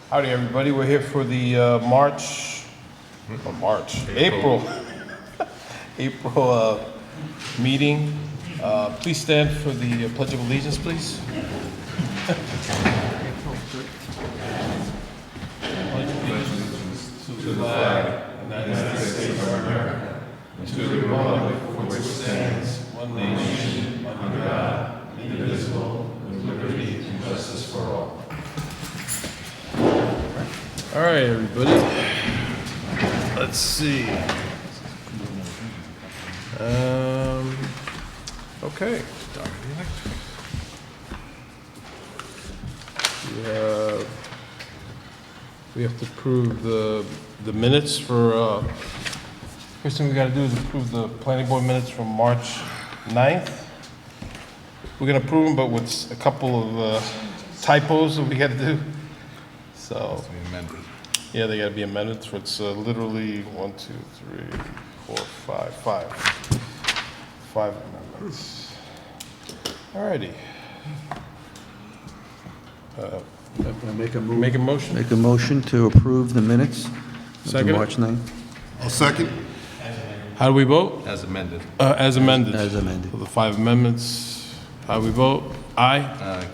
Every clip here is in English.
Howdy, everybody. We're here for the April April meeting. Please stand for the Pledge of Allegiance, please. Pledge allegiance to the flag of the United States of America, and to the republic for which it stands, one nation, under God, indivisible, with liberty and justice for all. All right, everybody. Let's see. Okay. We have to approve the minutes for. First thing we got to do is approve the planning board minutes from March 9th. We're gonna approve them, but with a couple of typos that we got to do. So. Yeah, they gotta be amended, so it's literally 1, 2, 3, 4, 5. 5 amendments. Alrighty. Make a move. Make a motion? Make a motion to approve the minutes of Second. March 9th. I'll second. How do we vote? As amended. As amended. As amended. For the 5 amendments, how do we vote? Aye? Aye.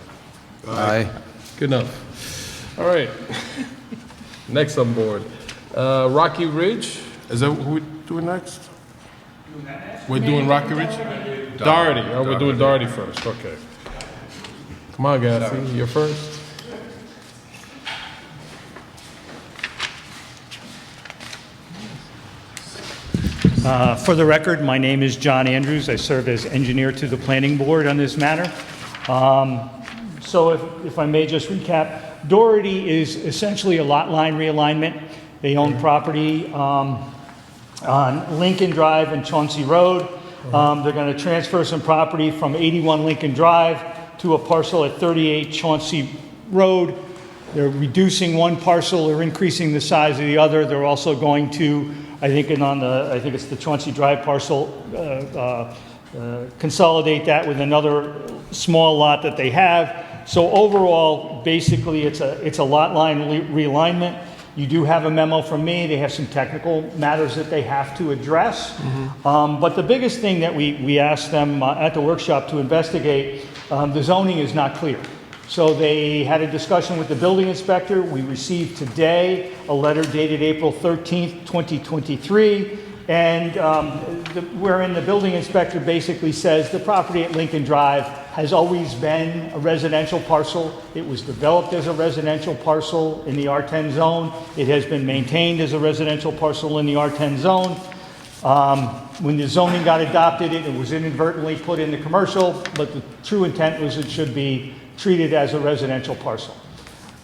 Aye. Good enough. All right. Next on board, Rocky Ridge. Is that who we're doing next? We're doing Rocky Ridge? Doherty. Oh, we're doing Doherty first, okay. Come on, Gatsy, you're first. For the record, my name is John Andrews. I serve as engineer to the planning board on this matter. So if I may just recap, Doherty is essentially a lot line realignment. They own property on Lincoln Drive and Chauncey Road. They're going to transfer some property from 81 Lincoln Drive to a parcel at 38 Chauncey Road. They're reducing one parcel, they're increasing the size of the other. They're also going to, I think it's the Chauncey Drive parcel, consolidate that with another small lot that they have. So overall, basically, it's a lot line realignment. You do have a memo from me. They have some technical matters that they have to address. But the biggest thing that we asked them at the workshop to investigate, the zoning is not clear. So they had a discussion with the building inspector. We received today a letter dated April 13th, 2023. And wherein the building inspector basically says the property at Lincoln Drive has always been a residential parcel. It was developed as a residential parcel in the R10 zone. It has been maintained as a residential parcel in the R10 zone. When the zoning got adopted, it was inadvertently put into commercial, but the true intent was it should be treated as a residential parcel.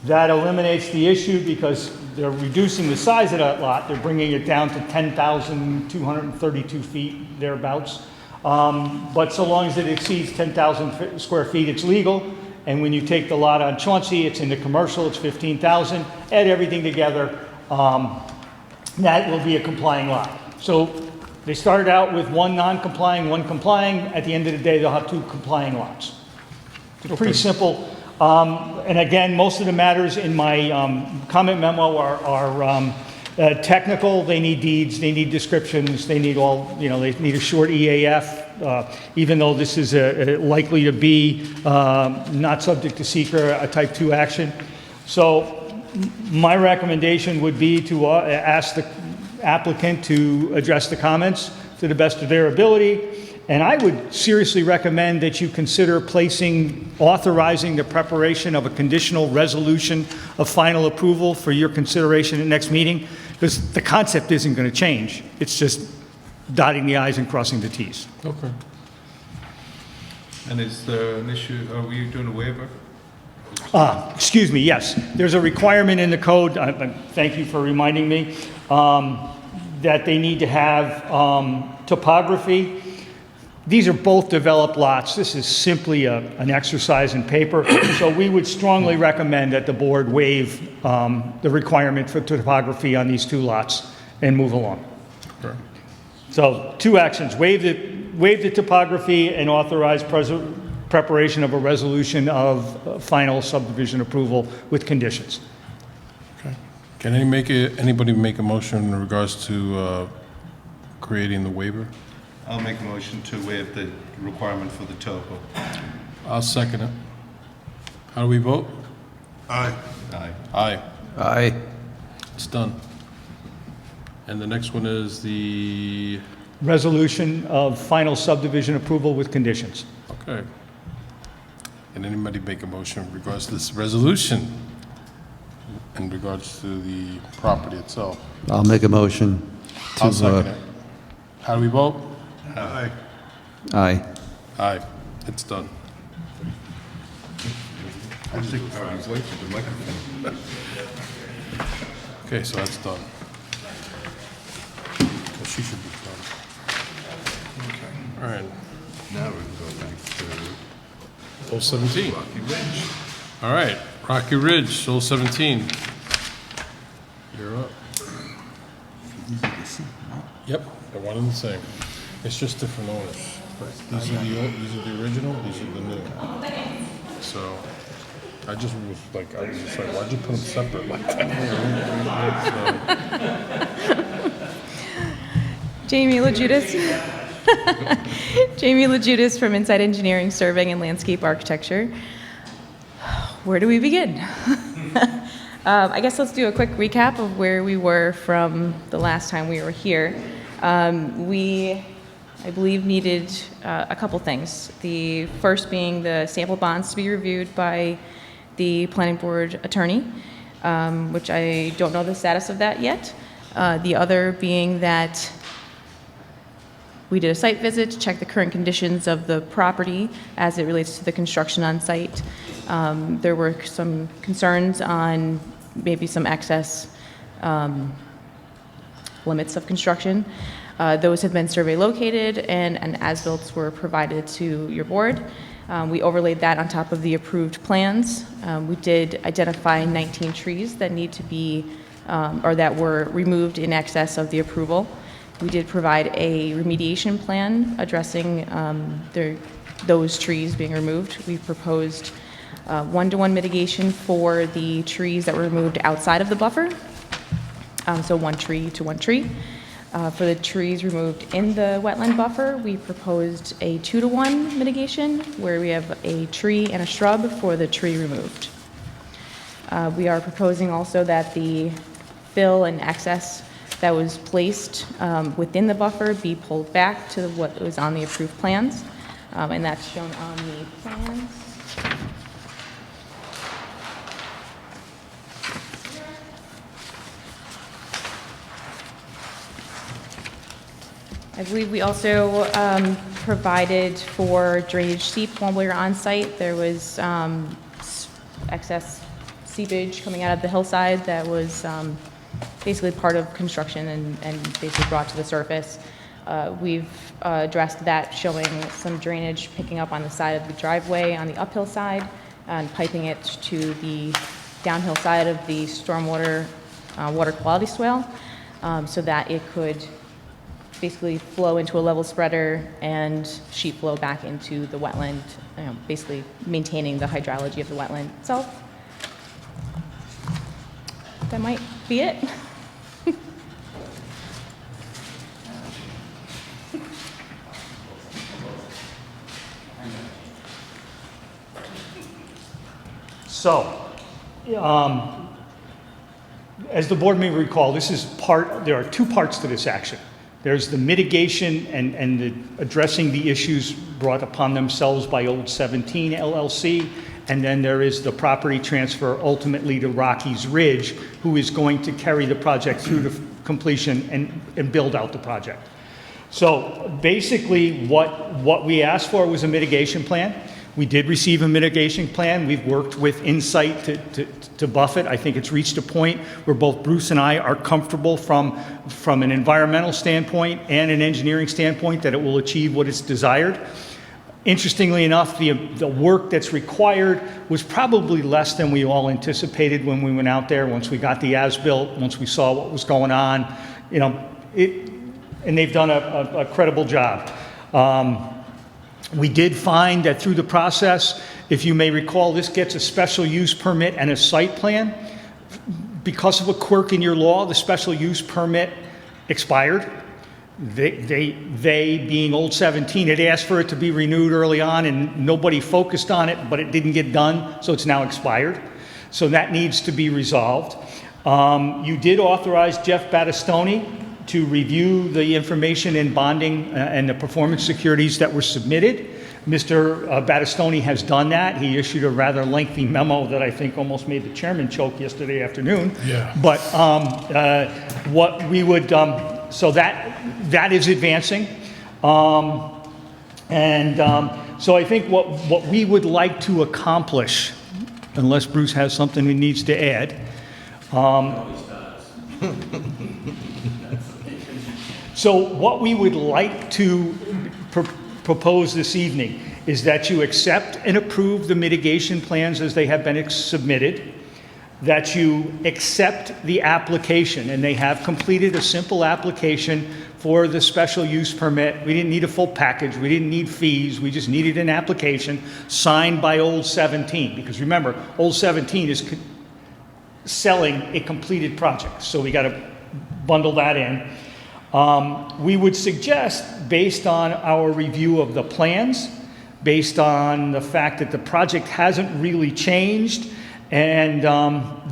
That eliminates the issue because they're reducing the size of that lot. They're bringing it down to 10,232 feet, thereabouts. But so long as it exceeds 10,000 square feet, it's legal. And when you take the lot on Chauncey, it's in the commercial, it's 15,000. Add everything together, that will be a complying lot. So they started out with one non-complying, one complying. At the end of the day, they'll have 2 complying lots. It's pretty simple. And again, most of the matters in my comment memo are technical. They need deeds, they need descriptions, they need they need a short EAF, even though this is likely to be not subject to seeker, a type 2 action. So my recommendation would be to ask the applicant to address the comments to the best of their ability. And I would seriously recommend that you consider authorizing the preparation of a conditional resolution of final approval for your consideration at next meeting, because the concept isn't going to change. It's just dotting the i's and crossing the t's. Okay. And is there an issue, are we doing a waiver? Excuse me, yes. There's a requirement in the code, thank you for reminding me, that they need to have topography. These are both developed lots. This is simply an exercise in paper. So we would strongly recommend that the board waive the requirement for topography on these 2 lots and move along. Sure. So 2 actions, waive the topography and authorize preparation of a resolution of final subdivision approval with conditions. Can anybody make a motion in regards to creating the waiver? I'll make a motion to waive the requirement for the topo. I'll second it. How do we vote? Aye. Aye. Aye. Aye. It's done. And the next one is the, Resolution of final subdivision approval with conditions. okay. Can anybody make a motion in regards to this resolution in regards to the property itself? I'll make a motion to... I'll second it. How do we vote? Aye. Aye. Aye. It's done. Wait for the microphone. Okay, so that's done. Well, she should be done. All right. Now we can go back to 017. Rocky Ridge. All right, Rocky Ridge, 017. You're up. Yep, they're one and the same. It's just different owners. These are the original, these are the new. So, I was just like, why'd you put them separate like that? Jamie LaJudas. Jamie LaJudas from Inside Engineering, Surveying and Landscape Architecture. Where do we begin? I guess let's do a quick recap of where we were from the last time we were here. We, I believe, needed a couple things. The first being the sample bonds to be reviewed by the planning board attorney, which I don't know the status of that yet. The other being that we did a site visit to check the current conditions of the property as it relates to the construction on site. There were some concerns on maybe some excess limits of construction. Those have been survey located and as-built were provided to your board. We overlaid that on top of the approved plans. We did identify 19 trees that need to be, or that were removed in excess of the approval. We did provide a remediation plan addressing those trees being removed. We proposed one-to-one mitigation for the trees that were removed outside of the buffer, so one tree to one tree. For the trees removed in the wetland buffer, we proposed a 2-to-1 mitigation where we have a tree and a shrub for the tree removed. We are proposing also that the fill and excess that was placed within the buffer be pulled back to what was on the approved plans, and that's shown on the plans. I believe we also provided for drainage seep while we were on site. There was excess seepage coming out of the hillside that was basically part of construction and basically brought to the surface. We've addressed that, showing some drainage picking up on the side of the driveway on the uphill side and piping it to the downhill side of the stormwater water quality swale so that it could basically flow into a level spreader and sheet flow back into the wetland, basically maintaining the hydrology of the wetland itself. That might be it. So, as the board may recall, there are two parts to this action. There's the mitigation and the addressing the issues brought upon themselves by Old 17 LLC, and then there is the property transfer ultimately to Rocky's Ridge, who is going to carry the project through to completion and build out the project. So basically what we asked for was a mitigation plan. We did receive a mitigation plan. We've worked with Insight to buff it. I think it's reached a point where both Bruce and I are comfortable from an environmental standpoint and an engineering standpoint that it will achieve what is desired. Interestingly enough, the work that's required was probably less than we all anticipated when we went out there. Once we got the as-built, once we saw what was going on, and they've done a credible job. We did find that through the process, if you may recall, this gets a special use permit and a site plan. because of a quirk in your law, the special use permit expired. They being Old 17, had asked for it to be renewed early on, and nobody focused on it, but it didn't get done, so it's now expired. So that needs to be resolved. You did authorize Jeff Battistoni to review the information in bonding and the performance securities that were submitted. Mr. Battistoni has done that. He issued a rather lengthy memo that I think almost made the chairman choke yesterday afternoon. Yeah. But what we would, so that is advancing. So I think what we would like to accomplish, unless Bruce has something he needs to add. So what we would like to propose this evening is that you accept and approve the mitigation plans as they have been submitted, that you accept the application, and they have completed a simple application for the special use permit. We didn't need a full package, we didn't need fees, we just needed an application signed by Old 17, because remember, Old 17 is selling a completed project, so we got to bundle that in. We would suggest, based on our review of the plans, based on the fact that the project hasn't really changed, and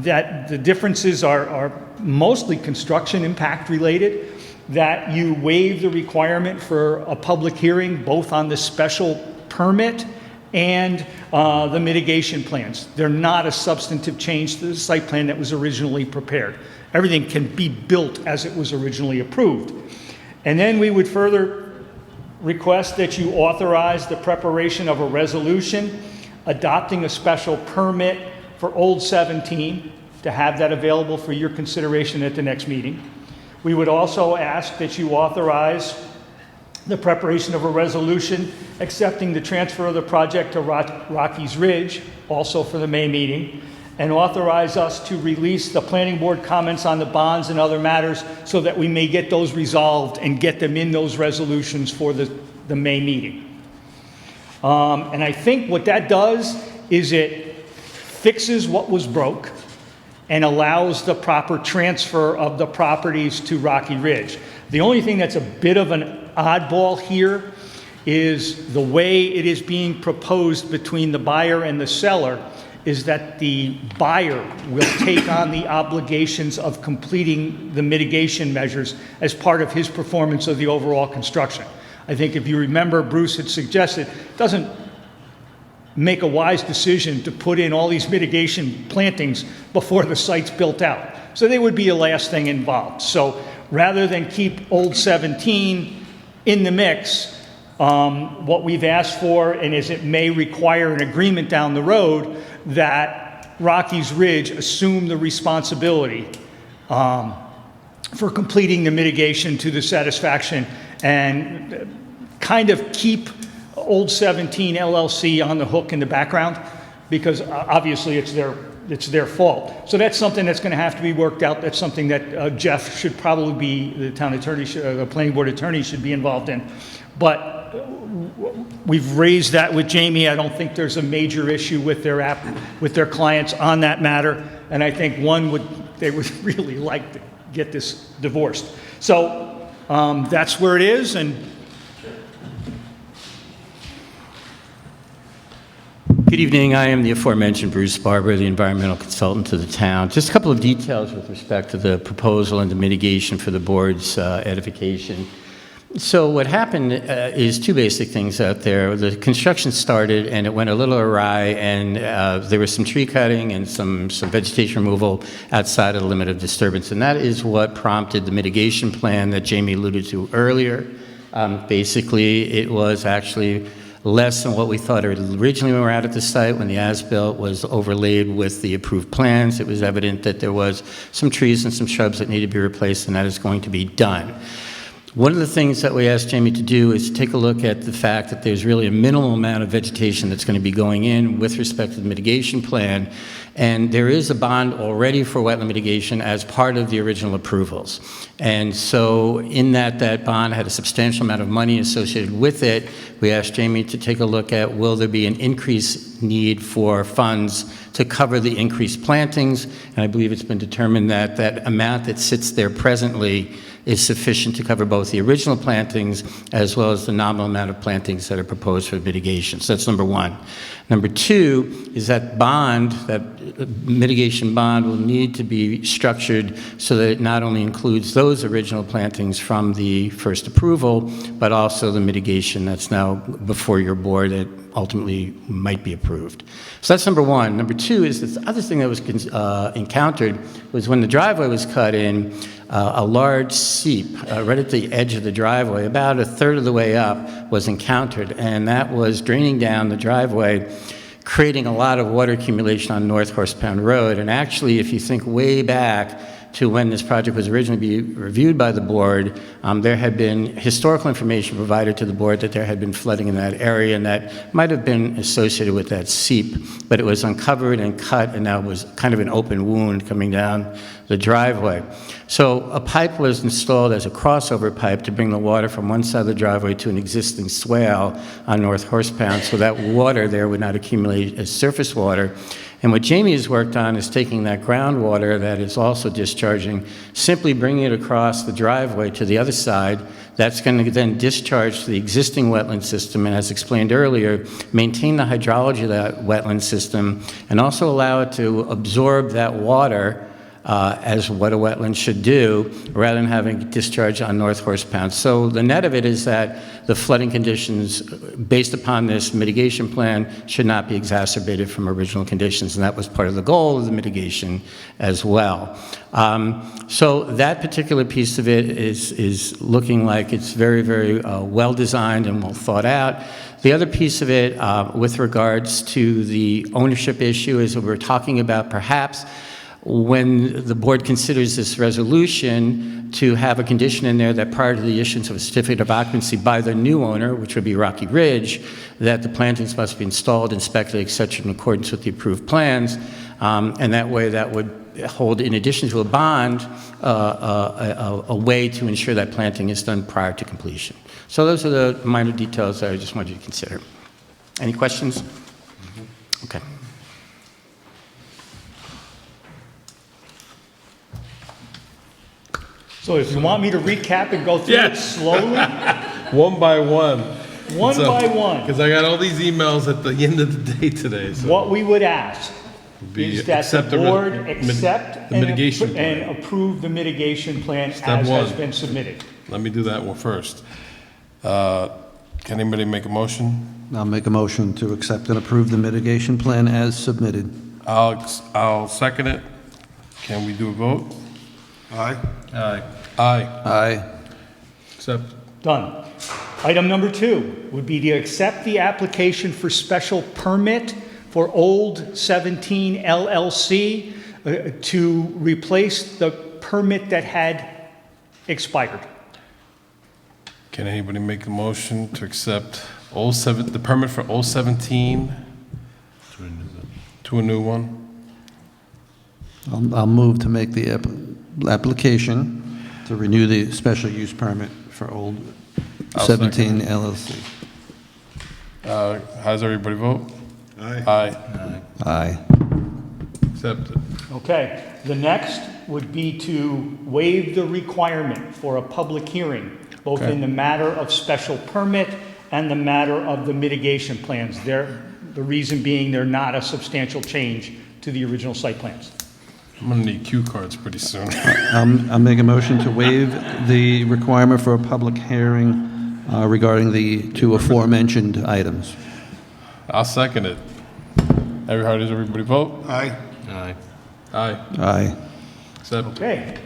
that the differences are mostly construction impact related, that you waive the requirement for a public hearing both on the special permit and the mitigation plans. They're not a substantive change to the site plan that was originally prepared. Everything can be built as it was originally approved. And then we would further request that you authorize the preparation of a resolution adopting a special permit for Old 17 to have that available for your consideration at the next meeting. We would also ask that you authorize the preparation of a resolution accepting the transfer of the project to Rockies Ridge, also for the May meeting, and authorize us to release the planning board comments on the bonds and other matters so that we may get those resolved and get them in those resolutions for the May meeting. And I think what that does is it fixes what was broke and allows the proper transfer of the properties to Rocky Ridge. The only thing that's a bit of an oddball here is the way it is being proposed between the buyer and the seller is that the buyer will take on the obligations of completing the mitigation measures as part of his performance of the overall construction. I think if you remember, Bruce had suggested, it doesn't make a wise decision to put in all these mitigation plantings before the site's built out. So they would be the last thing involved. So rather than keep Old 17 in the mix, what we've asked for, and is it may require an agreement down the road, that Rockies Ridge assume the responsibility for completing the mitigation to the satisfaction and kind of keep Old 17 LLC on the hook in the background, because obviously it's their fault. So that's something that's going to have to be worked out. That's something that Jeff should probably be, the town attorney, the planning board attorney should be involved in. But we've raised that with Jamie. I don't think there's a major issue with their clients on that matter. And I think they would really like to get this divorced. So that's where it is. And good evening. I am the aforementioned Bruce Barber, the environmental consultant to the town. Just a couple of details with respect to the proposal and the mitigation for the board's edification. So what happened is two basic things out there. The construction started and it went a little awry, and there was some tree cutting and some vegetation removal outside of the limit of disturbance, and that is what prompted the mitigation plan that Jamie alluded to earlier. Basically, it was actually less than what we thought originally when we were out at the site. When the as-built was overlaid with the approved plans, it was evident that there was some trees and some shrubs that needed to be replaced, and that is going to be done. One of the things that we asked Jamie to do is take a look at the fact that there's really a minimal amount of vegetation that's going to be going in with respect to the mitigation plan, and there is a bond already for wetland mitigation as part of the original approvals. And so in that bond had a substantial amount of money associated with it. We asked Jamie to take a look at, will there be an increased need for funds to cover the increased plantings, and I believe it's been determined that that amount that sits there presently is sufficient to cover both the original plantings as well as the nominal amount of plantings that are proposed for mitigation. So that's number one. Number two is that bond, that mitigation bond will need to be structured so that it not only includes those original plantings from the first approval, but also the mitigation that's now before your board that ultimately might be approved. So that's number one. Number two is the other thing that was encountered was when the driveway was cut in, a large seep right at the edge of the driveway, about a third of the way up, was encountered, and that was draining down the driveway, creating a lot of water accumulation on North Horsepound Road. And actually, if you think way back to when this project was originally reviewed by the board, there had been historical information provided to the board that there had been flooding in that area, and that might have been associated with that seep, but it was uncovered and cut, and now it was kind of an open wound coming down the driveway. So a pipe was installed as a crossover pipe to bring the water from one side of the driveway to an existing swale on North Horsepound, so that water there would not accumulate as surface water. And what Jamie has worked on is taking that groundwater that is also discharging, simply bringing it across the driveway to the other side. That's going to then discharge to the existing wetland system, and as explained earlier, maintain the hydrology of that wetland system, and also allow it to absorb that water as what a wetland should do, rather than having it discharge on North Horsepound. So the net of it is that the flooding conditions, based upon this mitigation plan, should not be exacerbated from original conditions, and that was part of the goal of the mitigation as well. So that particular piece of it is looking like it's very, very well designed and well thought out. The other piece of it, with regards to the ownership issue, is that we're talking about perhaps when the board considers this resolution to have a condition in there that prior to the issuance of a certificate of occupancy by the new owner, which would be Rocky Ridge, that the plantings must be installed, inspected, et cetera, in accordance with the approved plans. And that way that would hold, in addition to a bond, a way to ensure that planting is done prior to completion. So those are the minor details that I just wanted you to consider. Any questions? Okay. So if you want me to recap and go through it Yes. slowly, One by one. one by one, Because I got all these emails at the end of the day today, so. what we would ask Be is that the accept the board mit- accept the mitigation plan. and approve the mitigation plan Step as has one. been submitted. Let me do that one first. Can anybody make a motion? I'll make a motion to accept and approve the mitigation plan as submitted. I'll second it. Can we do a vote? Aye. Aye. Aye. Aye. Accept. Done. Item number 2 would be to accept the application for special permit for Old 17 LLC to replace the permit that had expired. Can anybody make a motion to accept the permit for 017 to a new one? I'll move to make the application to renew the special use permit for Old I'll 17 LLC. How does everybody vote? Aye. Aye. Aye. Accepted. Okay. The next would be to waive the requirement for a public hearing, both Okay. in the matter of special permit and the matter of the mitigation plans. The reason being they're not a substantial change to the original site plans. I'm gonna need cue cards pretty soon. I'll make a motion to waive the requirement for a public hearing regarding the two aforementioned items. I'll second it. How does everybody vote? Aye. Aye. Aye. Aye. Accept. Okay.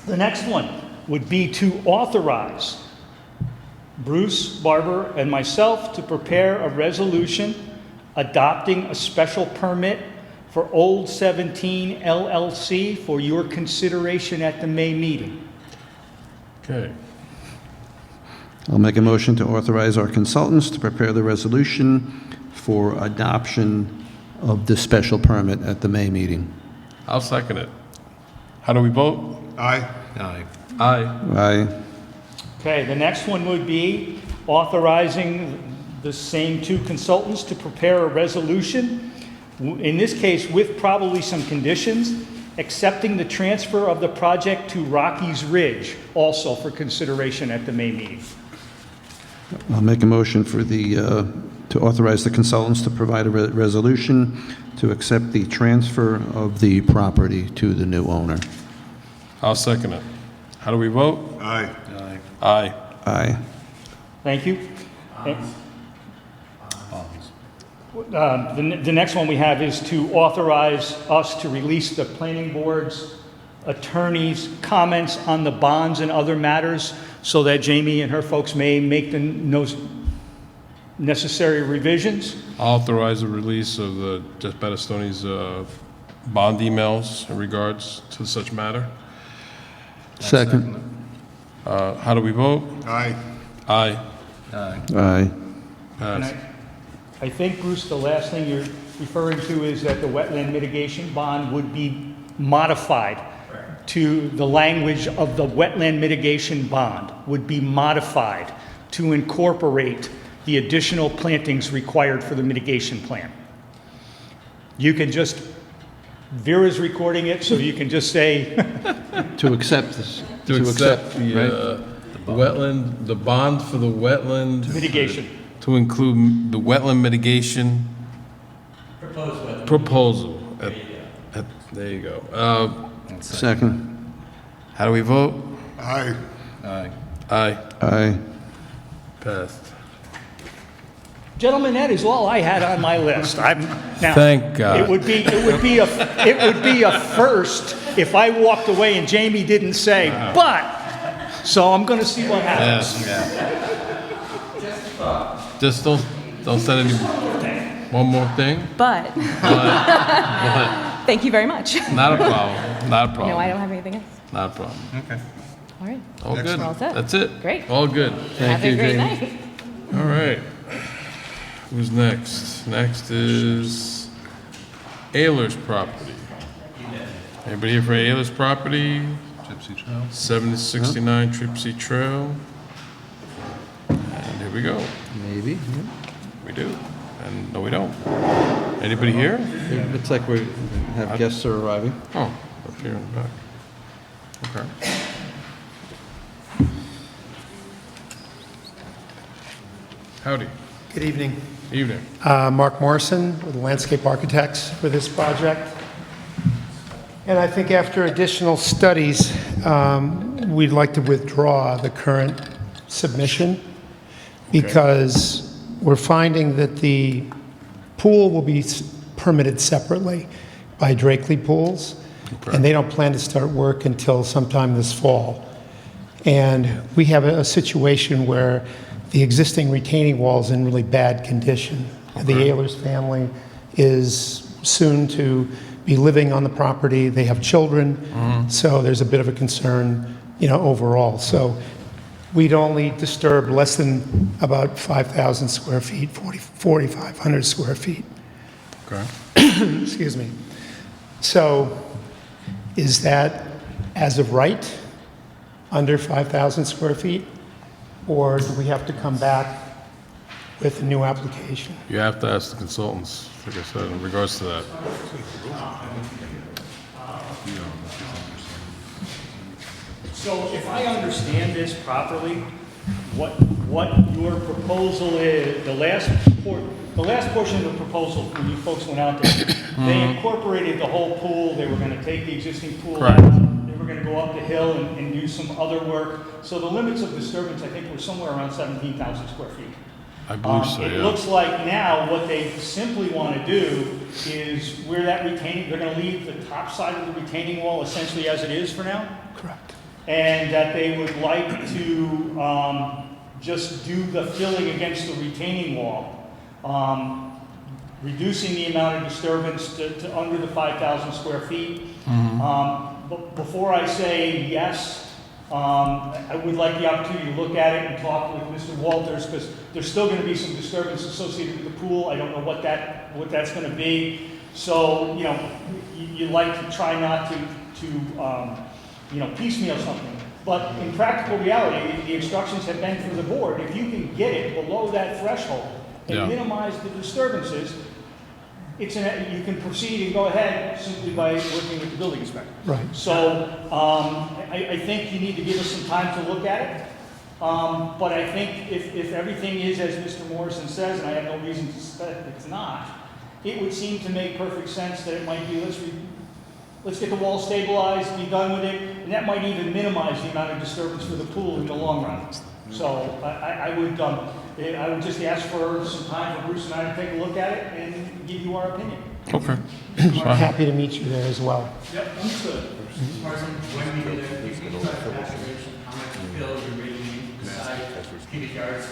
The next one would be to authorize Bruce Barber and myself to prepare a resolution adopting a special permit for Old 17 LLC for your consideration at the May meeting. Okay. I'll make a motion to authorize our consultants to prepare the resolution for adoption of the special permit at the May meeting. I'll second it. How do we vote? Aye. Aye. Aye. Aye. Okay, the next one would be authorizing the same two consultants to prepare a resolution In this case, with probably some conditions, accepting the transfer of the project to Rockies Ridge, also for consideration at the May meeting. I'll make a motion for to authorize the consultants to provide a resolution to accept the transfer of the property to the new owner. I'll second it. How do we vote? Aye. Aye. Aye. Thank you. The next one we have is to authorize us to release the planning board's attorney's comments on the bonds and other matters so that Jamie and her folks may make the necessary revisions. I'll authorize the release of the Jeff Battistoni's bond emails in regards to such matter. Second. How do we vote? Aye. Aye. Aye. Pass. I think, Bruce, the last thing you're referring to is that the wetland mitigation bond would be modified to the language of the wetland mitigation bond would be modified to incorporate the additional plantings required for the mitigation plan. You can just, Vera's recording it, so you can just say, To accept this. To accept right? the wetland, the bond for the wetland. mitigation. To include the wetland mitigation. Proposal. There you go. Second. How do we vote? Aye. Aye. Aye. Passed. Gentlemen, that is all I had on my list. Now, Thank God. It would be a first if I walked away and Jamie didn't say, but. So I'm going to see what happens. Just don't say any, one more thing? But, But, thank you very much. not a problem, not a problem. No, I don't have anything else. Not a problem. Okay. All right. All good. We're all set. That's it. Great. All good. Have a great night. All right. Who's next? Next is Ayler's property. Anybody here for Ayler's property? Gypsy Trail. 7069 Tripsy Trail. And here we go. Maybe. We do. And no, we don't. Anybody here? It looks like we have guests are arriving. Oh, up here in the back. Okay. Howdy. Good evening. Evening. Mark Morrison with Landscape Architects for this project. And I think after additional studies, we'd like to withdraw the current submission because we're finding that the pool will be permitted separately by Drakely Pools, and they don't plan to start work until sometime this fall. And we have a situation where the existing retaining wall is in really bad condition. The Ahlers family is soon to be living on the property. They have children, so there's a bit of a concern, overall. So we'd only disturb less than about 5,000 square feet, 4,500 square feet. Okay. Excuse me. So is that, as of right, under 5,000 square feet? Or do we have to come back with a new application? You have to ask the consultants, like I said, in regards to that. So if I understand this properly, what your proposal is, the last portion of the proposal, when you folks went out there, they incorporated the whole pool, they were gonna take the existing pool Correct. out, they were gonna go up the hill and do some other work. So the limits of disturbance, I think, were somewhere around 17,000 square feet. I believe so, It yeah. looks like now what they simply want to do is where that retaining, they're going to leave the top side of the retaining wall essentially as it is for now, Correct. and that they would like to just do the filling against the retaining wall, reducing the amount of disturbance to under the 5,000 square feet. But before I say yes, I would like the opportunity to look at it and talk with Mr. Walters, because there's still going to be some disturbance associated with the pool. I don't know what that's going to be. So, you like to try not to piecemeal something. But in practical reality, the instructions have been from the board, if you can get it below that threshold and Yeah. minimize the disturbances, you can proceed and go ahead simply by working with the building inspector. Right. So I think you need to give us some time to look at it. But I think if everything is as Mr. Morrison says, and I have no reason to suspect it's not, it would seem to make perfect sense that it might be, let's get the wall stabilized, be done with it, and that might even minimize the amount of disturbance for the pool in the long run. So I would just ask for some time for Bruce and I to take a look at it and give you our opinion. Okay. I'm happy to meet you there as well. Yep, understood. Martin, when we get there, you can start the calculation, how much fill you're really need to decide, cubic yards.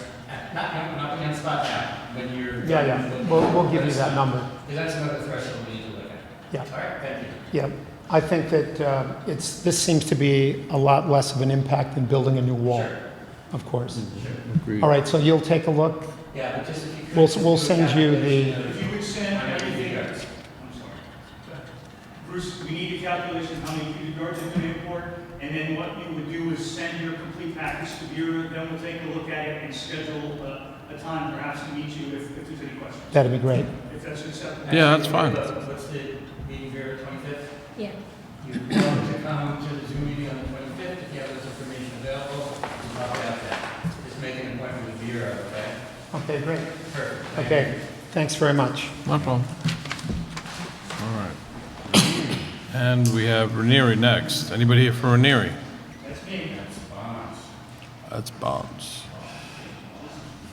Not against spot now, when you're. Yeah. We'll give you that number. That's another threshold we need to look at. Yeah. All right, thank you. Yeah. I think that this seems to be a lot less of an impact than building a new wall. Sure. Of course. Agreed. All right, so you'll take a look. Yeah, but just if you could. We'll send you the, If you would send everything, I'm sorry. Bruce, we need a calculation how many cubic yards you're going to import, and then what you would do is send your complete package to Vera, then we'll take a look at it and schedule a time perhaps to meet you if there's any questions, that'd be great. if that's acceptable. Yeah, that's fine. What's the meeting here, 25th? Yeah. You're welcome to come to the Zoom meeting on the 25th if you have this information available. We'll talk about that. Just make an appointment with Vera, okay? Okay, great. Perfect. Okay, thanks very much. No problem. All right. And we have Ranieri next. Anybody here for Ranieri? That's me. That's Bonds.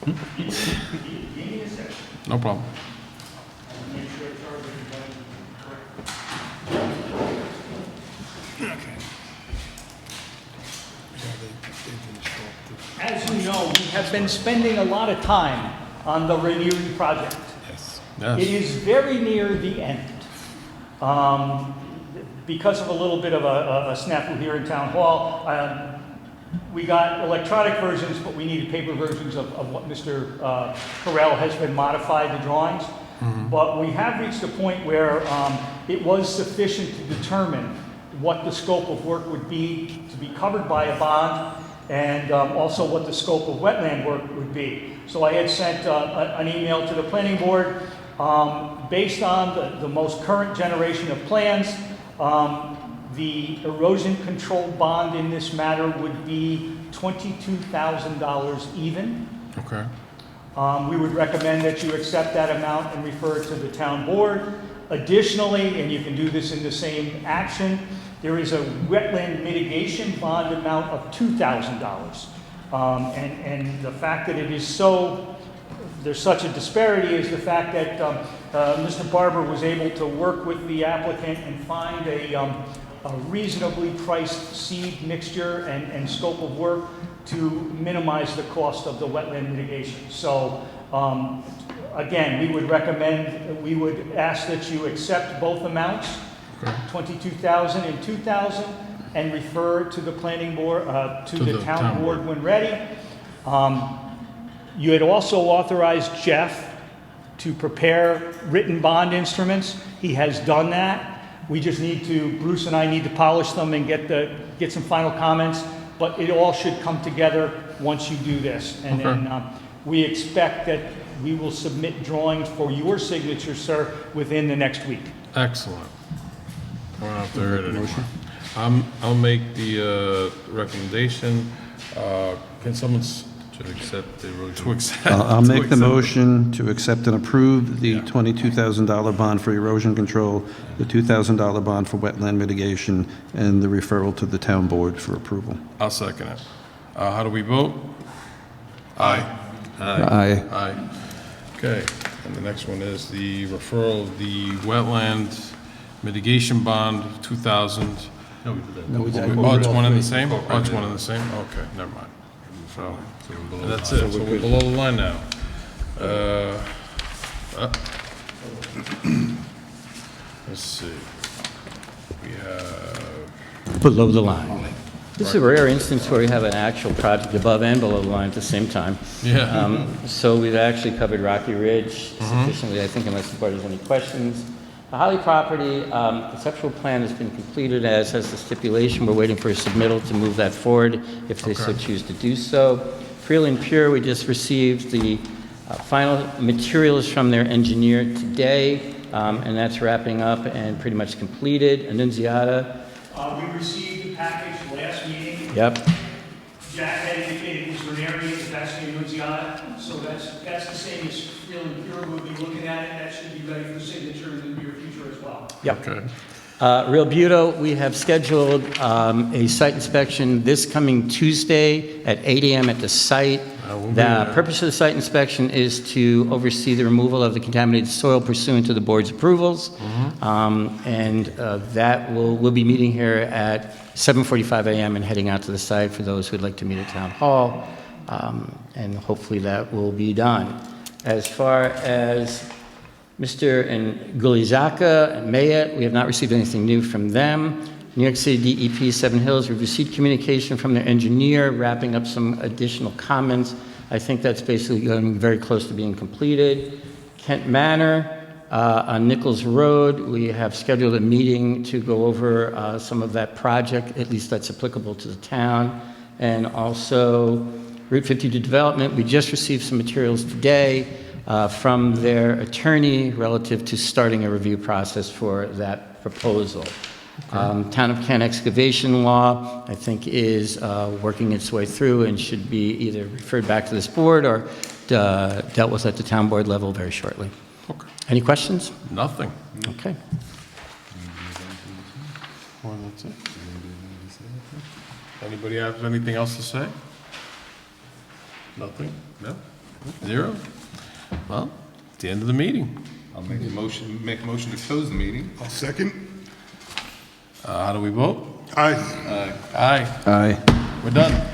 Give me a second. No problem. Make sure it's already correct. As you know, we have been spending a lot of time on the Ranieri project. Yes. It is very near the end. Because of a little bit of a snafu here in Town Hall, we got electronic versions, but we needed paper versions of what Mr. Carell has been modified, the drawings. But we have reached a point where it was sufficient to determine what the scope of work would be to be covered by a bond, and also what the scope of wetland work would be. So I had sent an email to the planning board. Based on the most current generation of plans, the erosion control bond in this matter would be $22,000 even. Okay. We would recommend that you accept that amount and refer it to the town board. Additionally, and you can do this in the same action, there is a wetland mitigation bond amount of $2,000. And the fact that it is so, there's such a disparity is the fact that Mr. Barber was able to work with the applicant and find a reasonably priced seed mixture and scope of work to minimize the cost of the wetland mitigation. So again, we would ask that you accept both amounts, $22,000 and $2,000, and refer to the planning board, to the town board when ready. You had also authorized Jeff to prepare written bond instruments. He has done that. We just need to, Bruce and I need to polish them and get some final comments, but it all should come together once you do this. And then we expect that we will submit drawings for your signature, sir, within the next week. Excellent. I don't have to hear it anymore. I'll make the recommendation. Can someone to accept the erosion? To accept. I'll make the motion to accept and approve the $22,000 bond for erosion control, the $2,000 bond for wetland mitigation, and the referral to the town board for approval. I'll second it. How do we vote? Aye. Aye. Aye. Okay, and the next one is the referral of the wetland mitigation bond, 2,000. No, we didn't. Oh, it's one and the same? Oh, it's one and the same? Okay, never mind. So, and that's it, so we're below the line now. Let's see. We have, Below the line. This is a rare instance where we have an actual project above and below the line at the same time. yeah, So we've actually covered Rocky Ridge sufficiently, I think, unless the board has any questions. The Holly property, conceptual plan has been completed, as has the stipulation. We're waiting for a submittal to move that forward, if they so choose to do so. Freely and Pure, we just received the final materials from their engineer today. and that's wrapping up and pretty much completed. Annunziata, We received the package last meeting. yep. Jack had indicated it was Ranieri, the best in Louisiana, so that's the same as Real and Pure. We'll be looking at it. That should be ready for signature in the near future as well. Yep. Okay. Real Buto, we have scheduled a site inspection this coming Tuesday at 8 a.m. at the site. will be The there. purpose of the site inspection is to oversee the removal of the contaminated soil pursuant to the board's approvals. And that we'll be meeting here at 7:45 a.m. and heading out to the site for those who'd like to meet at Town Hall. And hopefully that will be done. As far as Mr. and Gulizaka and Mayet, we have not received anything new from them. New York City DEP, Seven Hills, we've received communication from their engineer, wrapping up some additional comments. I think that's basically getting very close to being completed. Kent Manor, on Nichols Road, we have scheduled a meeting to go over some of that project, at least that's applicable to the town. And also Route 52 Development, we just received some materials today from their attorney relative to starting a review process for that proposal. Town of Kent excavation law, I think, is working its way through and should be either referred back to this board or dealt with at the town board level very shortly. Okay. Any questions? Nothing. Okay. Well, that's it. Anybody have anything else to say? Nothing? No? Zero? Well, it's the end of the meeting. I'll make a motion to close the meeting. I'll second. How do we vote? Aye. Aye. Aye. We're done.